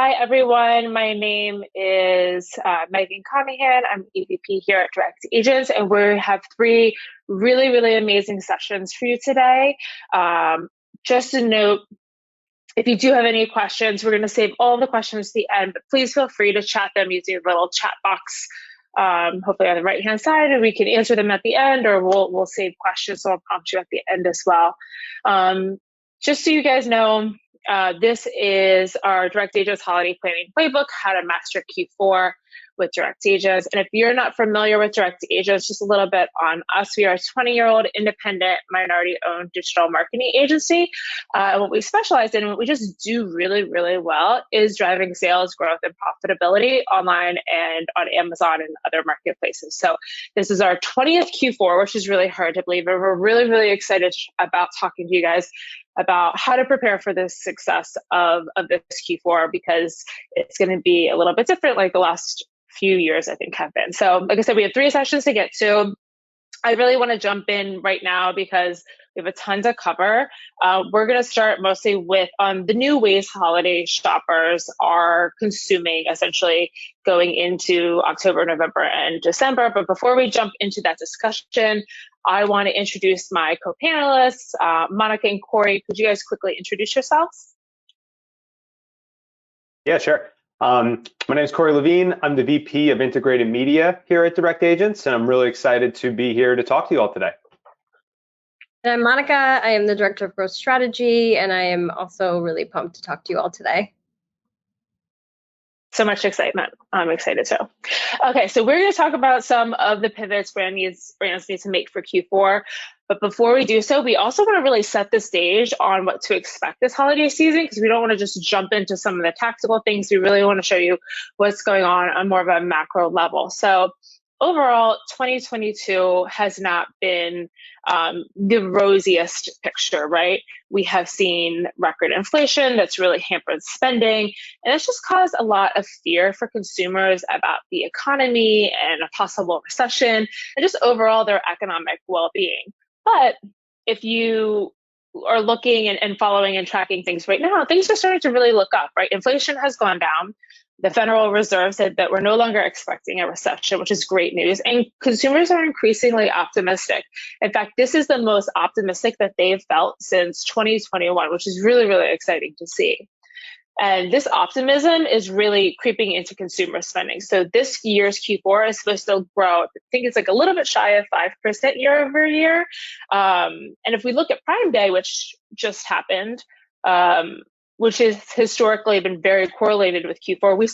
Hi, everyone. My name is Megan Conahan. I'm EVP here at Direct Agents, and we have three really, really amazing sessions for you today. Just a note, if you do have any questions, we're going to save all the questions to the end, but please feel free to chat them using a little chat box, hopefully on the right-hand side, and we can answer them at the end, or we'll save questions, so I'll prompt you at the end as well. Just so you guys know, this is our Direct Agents Holiday Planning Playbook, how to master Q4 with Direct Agents. And if you're not familiar with Direct Agents, just a little bit on us. We are a 20-year-old independent, minority-owned digital marketing agency. And what we specialize in, and what we just do really, really well, is driving sales, growth, and profitability online and on Amazon and other marketplaces. So this is our 20th Q4, which is really hard to believe. And we're really, really excited about talking to you guys about how to prepare for the success of this Q4, because it's going to be a little bit different like the last few years, I think, have been. So like I said, we have 3 sessions to get to. I really want to jump in right now because we have a ton to cover. We're going to start mostly with the new ways holiday shoppers are consuming, essentially going into October, November, and December. But before we jump into that discussion, I want to introduce my co-panelists, Monica and Corey. Could you guys quickly introduce yourselves? Yeah, sure. My name is Corey Levine. I'm the VP of Integrated Media here at Direct Agents, and I'm really excited to be here to talk to you all today. And I'm Monica. I am the Director of Growth Strategy, and I am also really pumped to talk to you all today. So much excitement. I'm excited too. Okay, so we're going to talk about some of the pivots brands need to make for Q4. But before we do so, we also want to really set the stage on what to expect this holiday season, because we don't want to just jump into some of the tactical things. We really want to show you what's going on more of a macro level. So overall, 2022 has not been the rosiest picture, right? We have seen record inflation that's really hampered spending, and it's just caused a lot of fear for consumers about the economy and a possible recession, and just overall their economic well-being. But if you are looking and following and tracking things right now, things are starting to really look up, right? Inflation has gone down. The Federal Reserve said that we're no longer expecting a recession, which is great news. And consumers are increasingly optimistic. In fact, this is the most optimistic that they've felt since 2021, which is really, really exciting to see. And this optimism is really creeping into consumer spending. So this year's Q4 is supposed to grow, I think it's like a little bit shy of 5% year over year. And if we look at Prime Day, which just happened, which has historically been very correlated with Q4, we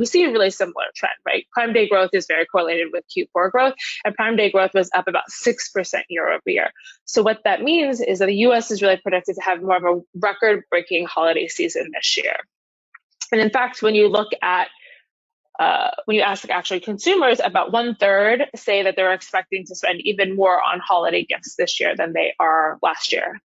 see a really similar trend, right? Prime Day growth is very correlated with Q4 growth, and Prime Day growth was up about 6% year over year. So what that means is that the US is really predicted to have more of a record-breaking holiday season this year. And in fact, when you look at when you ask actually consumers, about 1/3 say that they're expecting to spend even more on holiday gifts this year than they are last year.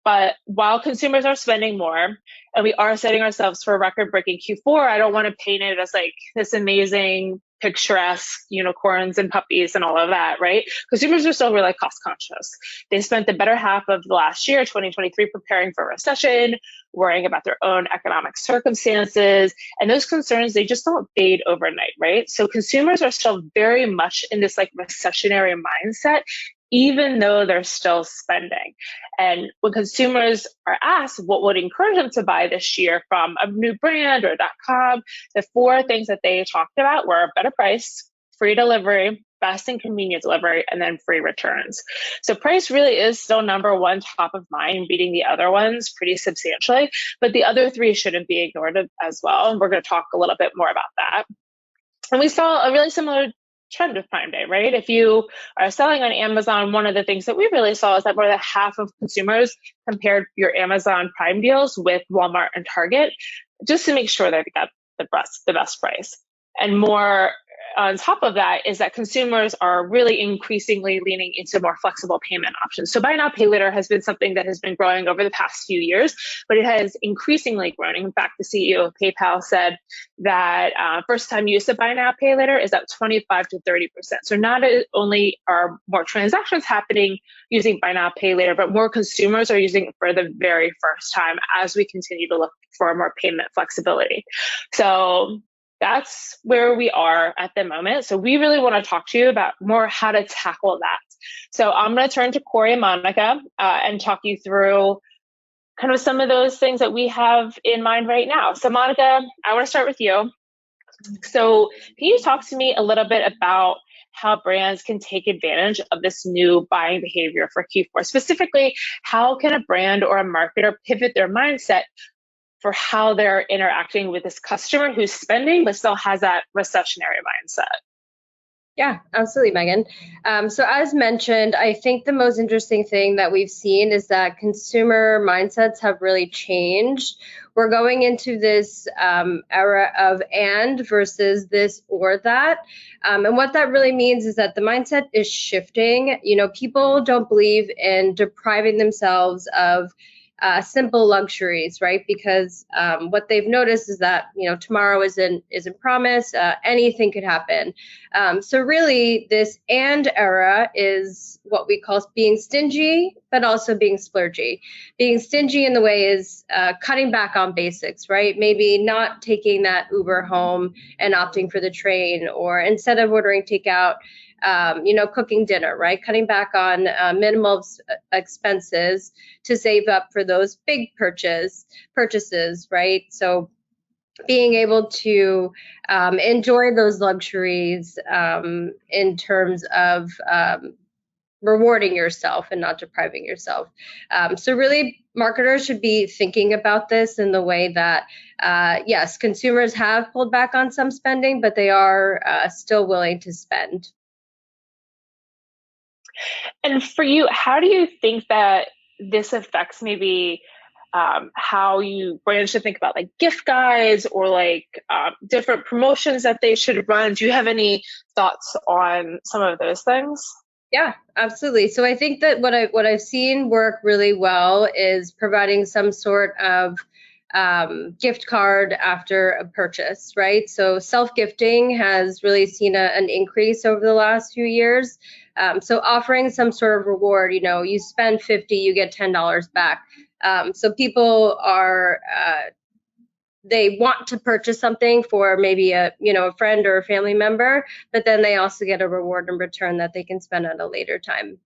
But while consumers are spending more, and we are setting ourselves for a record-breaking Q4, I don't want to paint it as like this amazing, picturesque unicorns and puppies and all of that, right? Consumers are still really cost conscious. They spent the better half of the last year, 2023, preparing for a recession, worrying about their own economic circumstances, and those concerns, they just don't fade overnight, right? So consumers are still very much in this like recessionary mindset, even though they're still spending. And when consumers are asked what would encourage them to buy this year from a new brand or .com, the 4 things that they talked about were a better price, free delivery, fast and convenient delivery, and then free returns. So price really is still number 1 top of mind, beating the other ones pretty substantially, but the other 3 shouldn't be ignored as well. And we're going to talk a little bit more about that. And we saw a really similar trend with Prime Day, right? If you are selling on Amazon, one of the things that we really saw is that more than half of consumers compared your Amazon Prime deals with Walmart and Target just to make sure that they got the best price. And more on top of that is that consumers are really increasingly leaning into more flexible payment options. So buy now, pay later has been something that has been growing over the past few years, but it has increasingly grown. In fact, the CEO of PayPal said that first time use of buy now, pay later is at 25 to 30%. So not only are more transactions happening using buy now, pay later, but more consumers are using it for the very first time as we continue to look for more payment flexibility. So that's where we are at the moment. So we really want to talk to you about more how to tackle that. So I'm going to turn to Corey and Monica and talk you through kind of some of those things that we have in mind right now. So Monica, I want to start with you. So can you talk to me a little bit about how brands can take advantage of this new buying behavior for Q4? Specifically, how can a brand or a marketer pivot their mindset for how they're interacting with this customer who's spending but still has that recessionary mindset? Yeah, absolutely, Megan. So as mentioned, I think the most interesting thing that we've seen is that consumer mindsets have really changed. We're going into this era of and versus this or that. And what that really means is that the mindset is shifting. You know, people don't believe in depriving themselves of simple luxuries, right? Because what they've noticed is that, you know, tomorrow isn't promised. Anything could happen. So really, this and era is what we call being stingy, but also being splurgy. Being stingy in the way is cutting back on basics, right? Maybe not taking that Uber home and opting for the train, or instead of ordering takeout, cooking dinner, right? Cutting back on minimal expenses to save up for those big purchases, right? So being able to enjoy those luxuries in terms of rewarding yourself and not depriving yourself. So really, marketers should be thinking about this in the way that, yes, consumers have pulled back on some spending, but they are still willing to spend. And for you, how do you think that this affects maybe how brands should think about like gift guides or like different promotions that they should run? Do you have any thoughts on some of those things? Yeah, absolutely. So I think that what I've seen work really well is providing some sort of gift card after a purchase, right? So self-gifting has really seen an increase over the last few years. So offering some sort of reward, you spend $50, you get $10 back. So people are they want to purchase something for maybe a friend or a family member, but then they also get a reward in return that they can spend at a later time.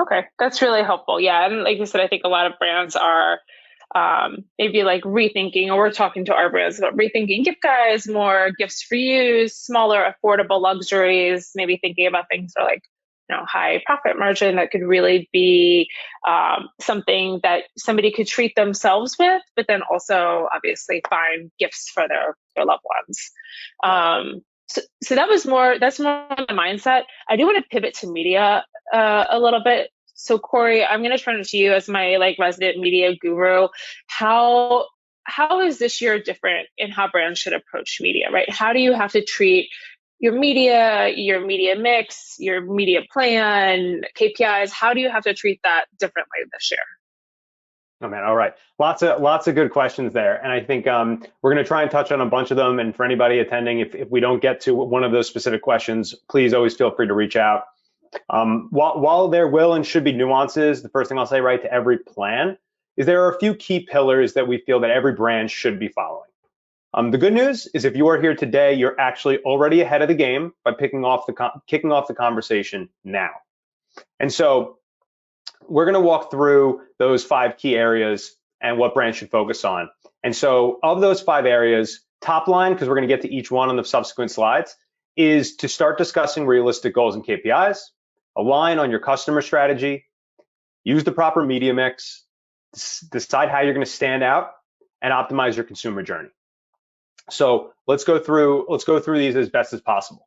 Okay, that's really helpful. Yeah, and like you said, I think a lot of brands are maybe like rethinking, or we're talking to our brands about rethinking gift guides, more gifts for you, smaller, affordable luxuries, maybe thinking about things that are like, high profit margin that could really be something that somebody could treat themselves with, but then also obviously find gifts for their loved ones. So that's more the mindset. I do want to pivot to media a little bit. So Corey, I'm going to turn it to you as my resident media guru. How is this year different in how brands should approach media, right? How do you have to treat your media mix, your media plan, KPIs? How do you have to treat that differently this year? Oh man, all right. Lots of good questions there. And I think we're going to try and touch on a bunch of them. And for anybody attending, if we don't get to one of those specific questions, please always feel free to reach out. While there will and should be nuances, the first thing I'll say right to every plan is there are a few key pillars that we feel that every brand should be following. The good news is if you are here today, you're actually already ahead of the game by kicking off the conversation now. And so we're going to walk through those 5 key areas and what brands should focus on. And so of those 5 areas, top line, because we're going to get to each one on the subsequent slides, is to start discussing realistic goals and KPIs, align on your customer strategy, use the proper media mix, decide how you're going to stand out, and optimize your consumer journey. So let's go through these as best as possible.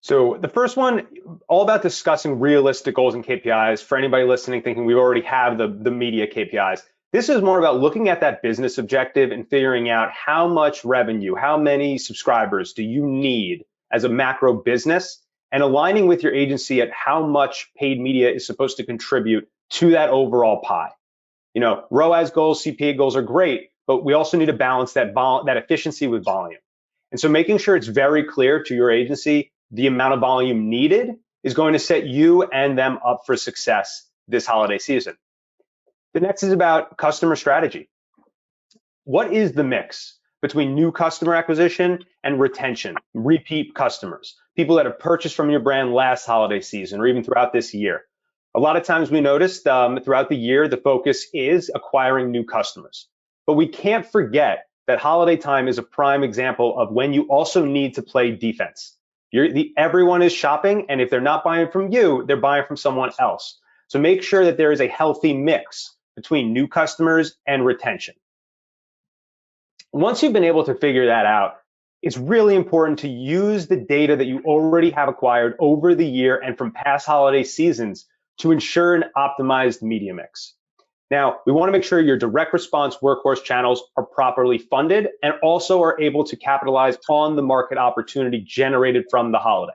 So the first one, all about discussing realistic goals and KPIs. For anybody listening thinking we already have the media KPIs, This is more about looking at that business objective and figuring out how much revenue, how many subscribers do you need as a macro business, and aligning with your agency at how much paid media is supposed to contribute to that overall pie. You know, ROAS goals, CPA goals are great, but we also need to balance that efficiency with volume. And so making sure it's very clear to your agency the amount of volume needed is going to set you and them up for success this holiday season. The next is about customer strategy. What is the mix between new customer acquisition and retention, repeat customers, people that have purchased from your brand last holiday season or even throughout this year? A lot of times we noticed throughout the year, the focus is acquiring new customers. But we can't forget that holiday time is a prime example of when you also need to play defense. Everyone is shopping, and if they're not buying from you, they're buying from someone else. So make sure that there is a healthy mix between new customers and retention. Once you've been able to figure that out, it's really important to use the data that you already have acquired over the year and from past holiday seasons to ensure an optimized media mix. Now, we want to make sure your direct response workhorse channels are properly funded and also are able to capitalize on the market opportunity generated from the holiday.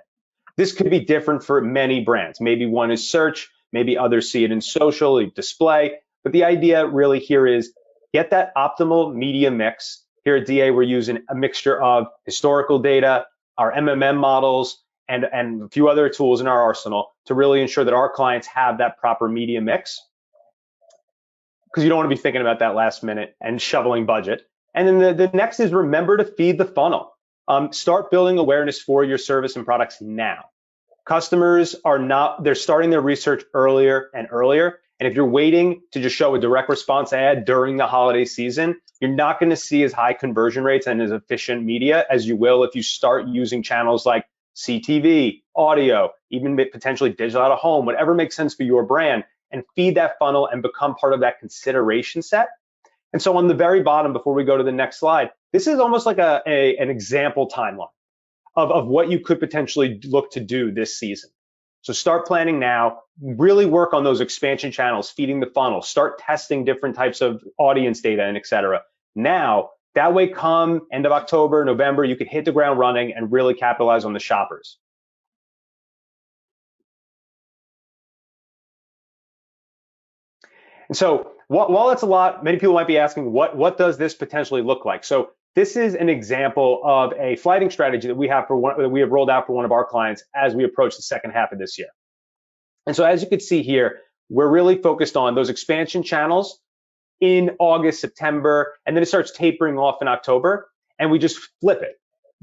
This could be different for many brands. Maybe one is search, maybe others see it in social, display. But the idea really here is get that optimal media mix. Here at DA, we're using a mixture of historical data, our MMM models, and a few other tools in our arsenal to really ensure that our clients have that proper media mix. Because you don't want to be thinking about that last minute and shoveling budget. And then the next is remember to feed the funnel. Start building awareness for your service and products now. Customers they're starting their research earlier and earlier. And if you're waiting to just show a direct response ad during the holiday season, you're not going to see as high conversion rates and as efficient media as you will if you start using channels like CTV, audio, even potentially digital out of home, whatever makes sense for your brand, and feed that funnel and become part of that consideration set. And so on the very bottom, before we go to the next slide, this is almost like an example timeline of what you could potentially look to do this season. So start planning now, really work on those expansion channels, feeding the funnel, start testing different types of audience data and et cetera. Now, that way come end of October, November, you can hit the ground running and really capitalize on the shoppers. And so while it's a lot, many people might be asking, what does this potentially look like? So this is an example of a flighting strategy that we have rolled out for one of our clients as we approach the second half of this year. And so as you can see here, we're really focused on those expansion channels in August, September, and then it starts tapering off in October, and we just flip it.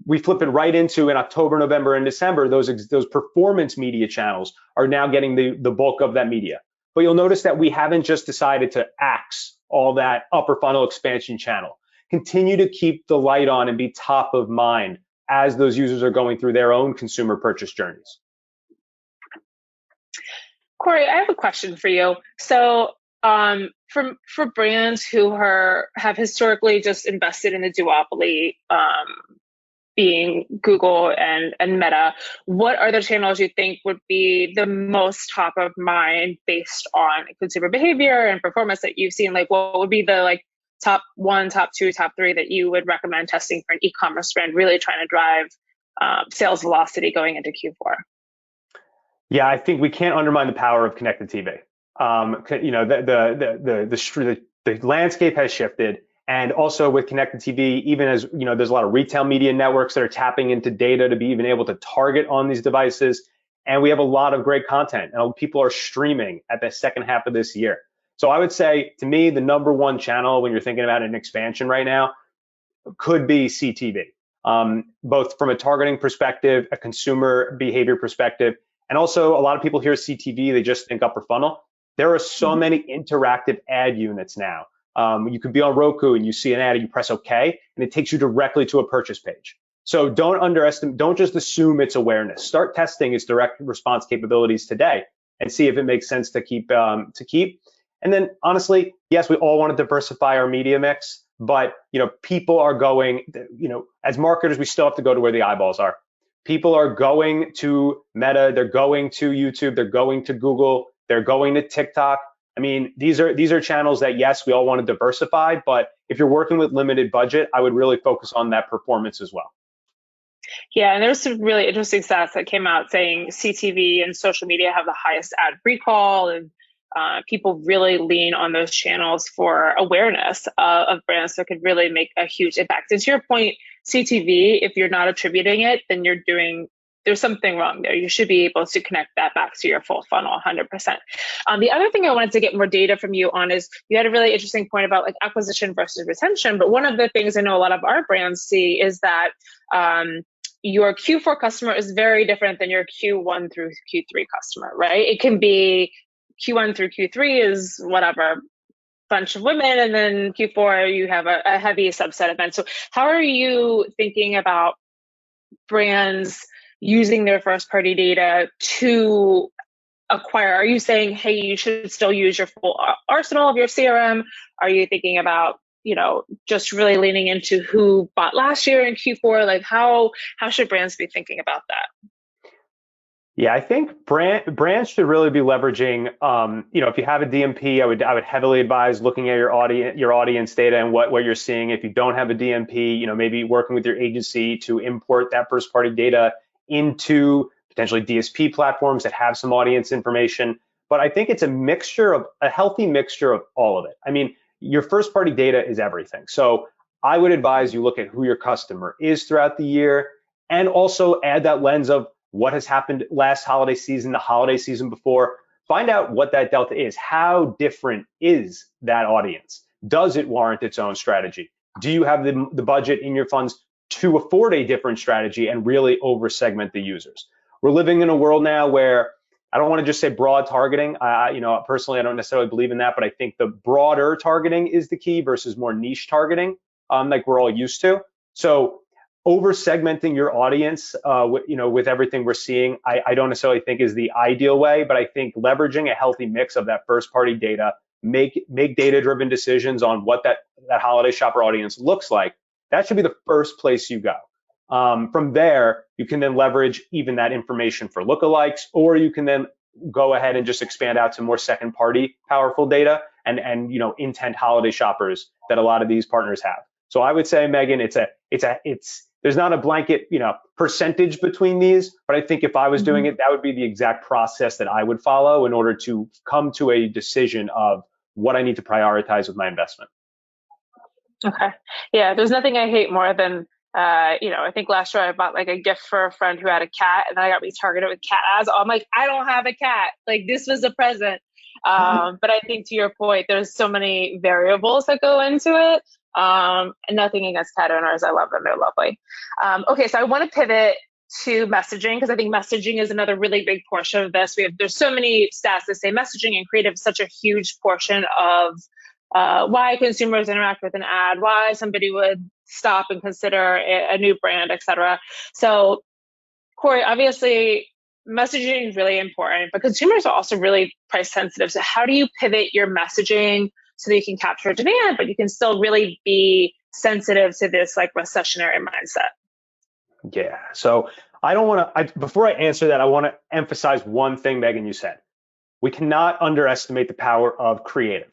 We flip it right into in October, November, and December, those performance media channels are now getting the bulk of that media. But you'll notice that we haven't just decided to axe all that upper funnel expansion channel. Continue to keep the light on and be top of mind as those users are going through their own consumer purchase journeys. Corey, I have a question for you. So for brands who have historically just invested in the duopoly, being Google and Meta, what are the channels you think would be the most top of mind based on consumer behavior and performance that you've seen? Like, what would be the top one, top two, top three that you would recommend testing for an e-commerce brand really trying to drive sales velocity going into Q4? Yeah, I think we can't undermine the power of connected TV. The landscape has shifted. And also with connected TV, even as there's a lot of retail media networks that are tapping into data to be even able to target on these devices. And we have a lot of great content, and people are streaming at the second half of this year. So I would say, to me, the number one channel when you're thinking about an expansion right now could be CTV, both from a targeting perspective, a consumer behavior perspective, and also a lot of people hear CTV, they just think upper funnel. There are so many interactive ad units now. You could be on Roku and you see an ad and you press OK, and it takes you directly to a purchase page. So don't just assume it's awareness. Start testing its direct response capabilities today and see if it makes sense to keep. And then honestly, yes, we all want to diversify our media mix, but people are going, as marketers, we still have to go to where the eyeballs are. People are going to Meta, they're going to YouTube, they're going to Google, they're going to TikTok, I mean, these are channels that, yes, we all want to diversify, but if you're working with limited budget, I would really focus on that performance as well. Yeah, and there's some really interesting stats that came out saying CTV and social media have the highest ad recall, and people really lean on those channels for awareness of brands that could really make a huge impact. And to your point, CTV, if you're not attributing it, then there's something wrong there. You should be able to connect that back to your full funnel 100%. The other thing I wanted to get more data from you on is you had a really interesting point about like acquisition versus retention. But one of the things I know a lot of our brands see is that your Q4 customer is very different than your Q1 through Q3 customer, right? It can be Q1 through Q3 is whatever, bunch of women, and then Q4 you have a heavy subset event. So how are you thinking about brands using their first party data to acquire? Are you saying, hey, you should still use your full arsenal of your CRM? Are you thinking about, just really leaning into who bought last year in Q4? Like how should brands be thinking about that? Yeah, I think brands should really be leveraging, if you have a DMP, I would heavily advise looking at your audience data and what you're seeing. If you don't have a DMP, maybe working with your agency to import that first party data into potentially DSP platforms that have some audience information. But I think it's a healthy mixture of all of it. I mean, your first party data is everything. So I would advise you look at who your customer is throughout the year, and also add that lens of what has happened last holiday season, the holiday season before. Find out what that delta is. How different is that audience? Does it warrant its own strategy? Do you have the budget in your funds to afford a different strategy and really over segment the users? We're living in a world now where I don't want to just say broad targeting. Personally, I don't necessarily believe in that, but I think the broader targeting is the key versus more niche targeting, like we're all used to. So over segmenting your audience, with everything we're seeing, I don't necessarily think is the ideal way, but I think leveraging a healthy mix of that first party data, make data-driven decisions on what that holiday shopper audience looks like. That should be the first place you go. From there, you can then leverage even that information for lookalikes, or you can then go ahead and just expand out to more second party powerful data and intent holiday shoppers that a lot of these partners have. So I would say, Megan, there's not a blanket, percentage between these, but I think if I was doing it, that would be the exact process that I would follow in order to come to a decision of what I need to prioritize with my investment. Okay. Yeah, there's nothing I hate more than, I think last year I bought like a gift for a friend who had a cat, and I got retargeted with cat ads. I'm like, I don't have a cat. Like, this was a present. But I think to your point, there's so many variables that go into it. And nothing against cat owners. I love them. They're lovely. Okay, so I want to pivot to messaging, because I think messaging is another really big portion of this. There's so many stats that say messaging and creative is such a huge portion of why consumers interact with an ad, why somebody would stop and consider a new brand, et cetera. So, Corey, obviously, messaging is really important, but consumers are also really price sensitive. So how do you pivot your messaging so that you can capture demand, but you can still really be sensitive to this like recessionary mindset? Yeah. So before I answer that, I want to emphasize one thing, Megan, you said. We cannot underestimate the power of creative.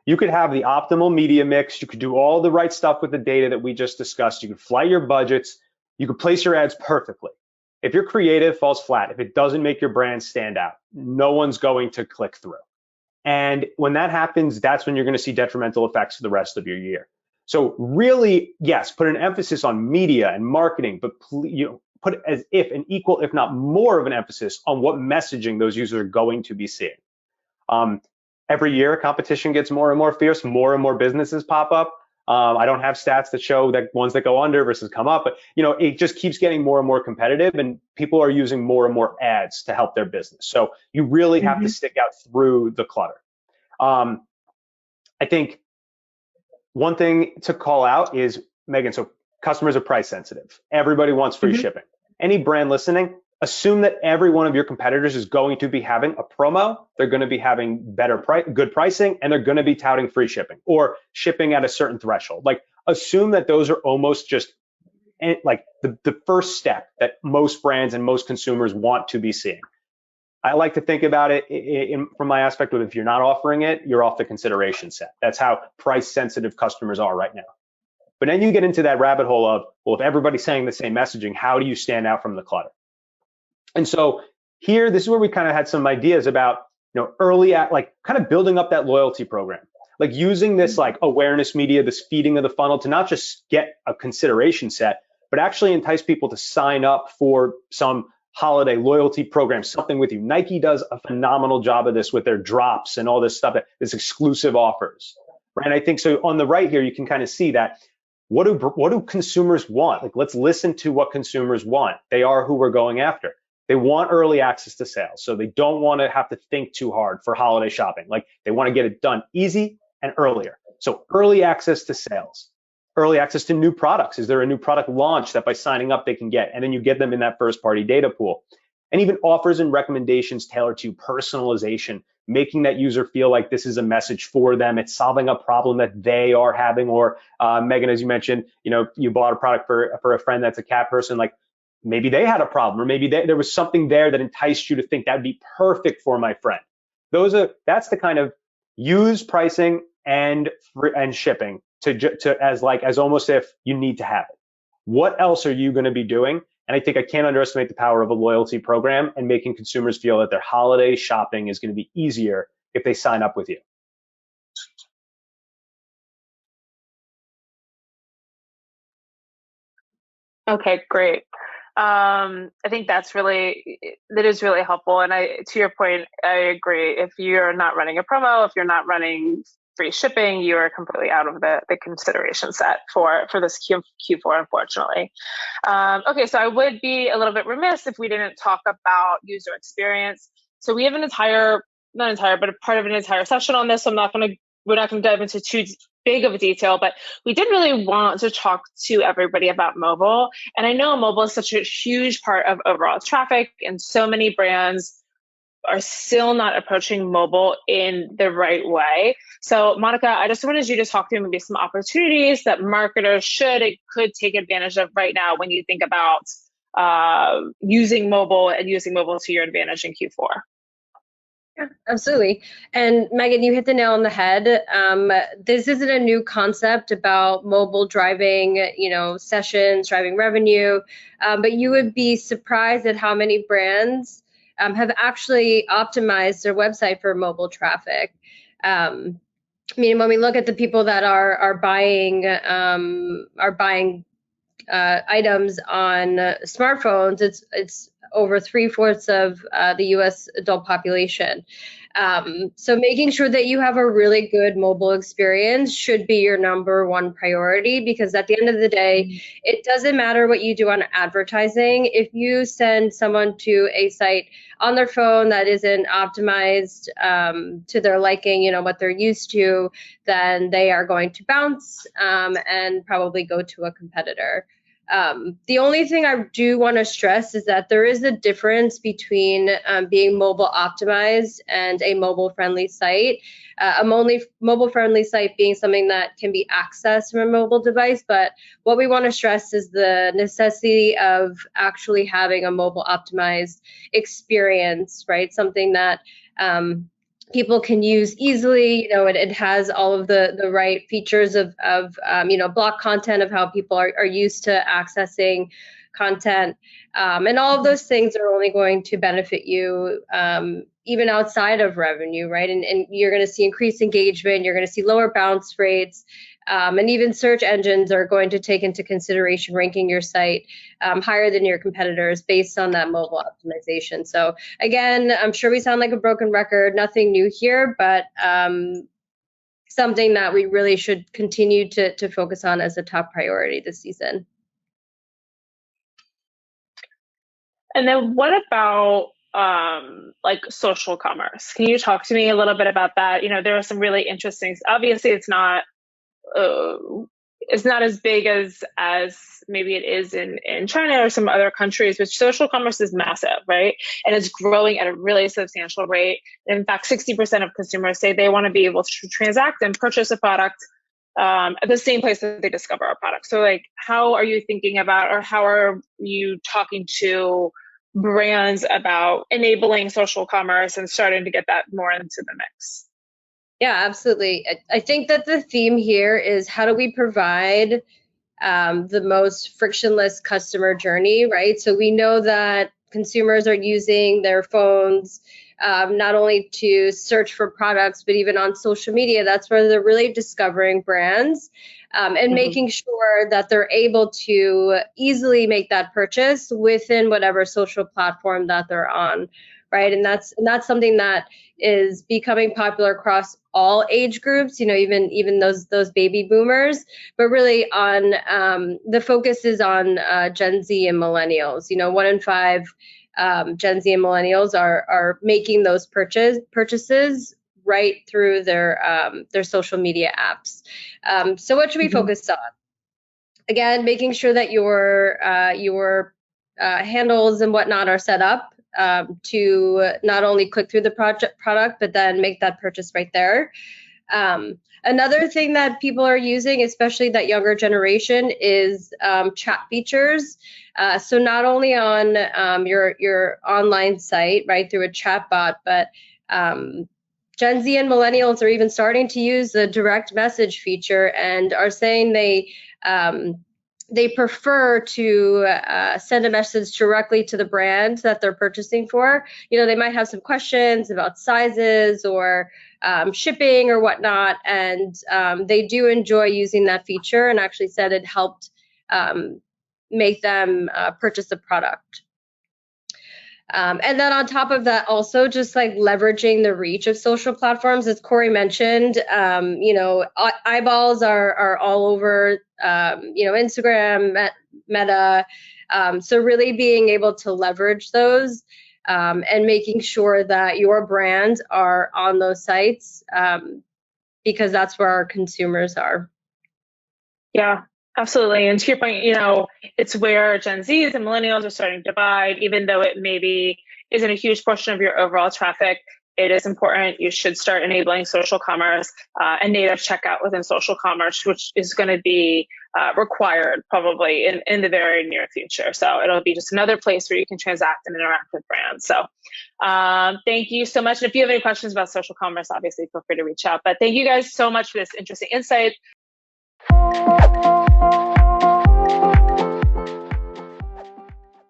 You could have the optimal media mix. You could do all the right stuff with the data that we just discussed. You could flight your budgets. You could place your ads perfectly. If your creative falls flat, if it doesn't make your brand stand out, no one's going to click through. And when that happens, that's when you're going to see detrimental effects for the rest of your year. So really, yes, put an emphasis on media and marketing, but put as if an equal, if not more of an emphasis on what messaging those users are going to be seeing. Every year, competition gets more and more fierce, more and more businesses pop up. I don't have stats that show that ones that go under versus come up, but it just keeps getting more and more competitive, and people are using more and more ads to help their business. So you really have to stick out through the clutter. I think one thing to call out is, Megan, so customers are price sensitive. Everybody wants free shipping. Any brand listening, assume that every one of your competitors is going to be having a promo. They're going to be having good pricing, and they're going to be touting free shipping or shipping at a certain threshold. Like, assume that those are almost just like the first step that most brands and most consumers want to be seeing. I like to think about it from my aspect of, if you're not offering it, you're off the consideration set. That's how price sensitive customers are right now. But then you get into that rabbit hole of, well, if everybody's saying the same messaging, how do you stand out from the clutter? And so here, this is where we kind of had some ideas about, like kind of building up that loyalty program, like using this like awareness media, this feeding of the funnel to not just get a consideration set, but actually entice people to sign up for some holiday loyalty program, something with you. Nike does a phenomenal job of this with their drops and all this stuff, this exclusive offers, right? And I think so on the right here, you can kind of see that what do consumers want? Like, let's listen to what consumers want. They are who we're going after. They want early access to sales. So they don't want to have to think too hard for holiday shopping. Like, they want to get it done easy and earlier. So early access to sales. Early access to new products. Is there a new product launch that by signing up they can get? And then you get them in that first party data pool. And even offers and recommendations tailored to personalization, making that user feel like this is a message for them. It's solving a problem that they are having. Or Megan, as you mentioned, you bought a product for a friend that's a cat person. Like, maybe they had a problem, or maybe there was something there that enticed you to think that'd be perfect for my friend. That's the kind of use pricing and shipping as almost if you need to have it. What else are you going to be doing? And I think I can't underestimate the power of a loyalty program and making consumers feel that their holiday shopping is going to be easier if they sign up with you. Okay, great. I think that is really helpful. And to your point, I agree. If you're not running a promo, if you're not running free shipping, you are completely out of the consideration set for this Q4, unfortunately. Okay, so I would be a little bit remiss if we didn't talk about user experience. So we have not entire, but a part of an entire session on this. So we're not going to dive into too big of a detail, but we did really want to talk to everybody about mobile. And I know mobile is such a huge part of overall traffic, and so many brands are still not approaching mobile in the right way. So Monica, I just wanted you to talk through maybe some opportunities that marketers could take advantage of right now when you think about using mobile to your advantage in Q4. Yeah, absolutely. And Megan, you hit the nail on the head. This isn't a new concept about mobile driving, sessions, driving revenue, but you would be surprised at how many brands have actually optimized their website for mobile traffic. When we look at the people that are buying items on smartphones, it's over 3/4 of the U.S. adult population. So making sure that you have a really good mobile experience should be your number one priority, because at the end of the day, it doesn't matter what you do on advertising. If you send someone to a site on their phone that isn't optimized to their liking, what they're used to, then they are going to bounce and probably go to a competitor. The only thing I do want to stress is that there is a difference between being mobile optimized and a mobile friendly site. A mobile friendly site being something that can be accessed from a mobile device, but what we want to stress is the necessity of actually having a mobile optimized experience, right? Something that people can use easily. It has all of the right features of block content, of how people are used to accessing content, and all of those things are only going to benefit you even outside of revenue, right? And you're going to see increased engagement, you're going to see lower bounce rates, and even search engines are going to take into consideration ranking your site higher than your competitors based on that mobile optimization. So again, I'm sure we sound like a broken record, nothing new here, but something that we really should continue to focus on as a top priority this season. And then what about like social commerce? Can you talk to me a little bit about that? There are some really interesting, obviously it's not as big as maybe it is in China or some other countries, but social commerce is massive, right? And it's growing at a really substantial rate. In fact, 60% of consumers say they want to be able to transact and purchase a product at the same place that they discover our product. So like, how are you thinking about, or how are you talking to brands about enabling social commerce and starting to get that more into the mix? Yeah, absolutely. I think that the theme here is how do we provide the most frictionless customer journey, right? So we know that consumers are using their phones not only to search for products, but even on social media. That's where they're really discovering brands and making sure that they're able to easily make that purchase within whatever social platform that they're on, right? And that's something that is becoming popular across all age groups, even those baby boomers, but really on the focus is on Gen Z and millennials. 1 in 5 Gen Z and millennials are making those purchases right through their social media apps. So what should we focus on? Again, making sure that your handles and whatnot are set up to not only click through the product, but then make that purchase right there. Another thing that people are using, especially that younger generation, is chat features. So not only on your online site, right, through a chat bot, but Gen Z and millennials are even starting to use the direct message feature and are saying they prefer to send a message directly to the brand that they're purchasing for. They might have some questions about sizes or shipping or whatnot, and they do enjoy using that feature and actually said it helped make them purchase the product. And then on top of that, also just like leveraging the reach of social platforms, as Corey mentioned, eyeballs are all over, Instagram, Meta. So really being able to leverage those and making sure that your brands are on those sites because that's where our consumers are. Yeah, absolutely. And to your point, it's where Gen Zs and millennials are starting to buy, even though it maybe isn't a huge portion of your overall traffic. It is important. You should start enabling social commerce and native checkout within social commerce, which is going to be required probably in the very near future. So it'll be just another place where you can transact and interact with brands. So thank you so much. And if you have any questions about social commerce, obviously feel free to reach out. But thank you guys so much for this interesting insight.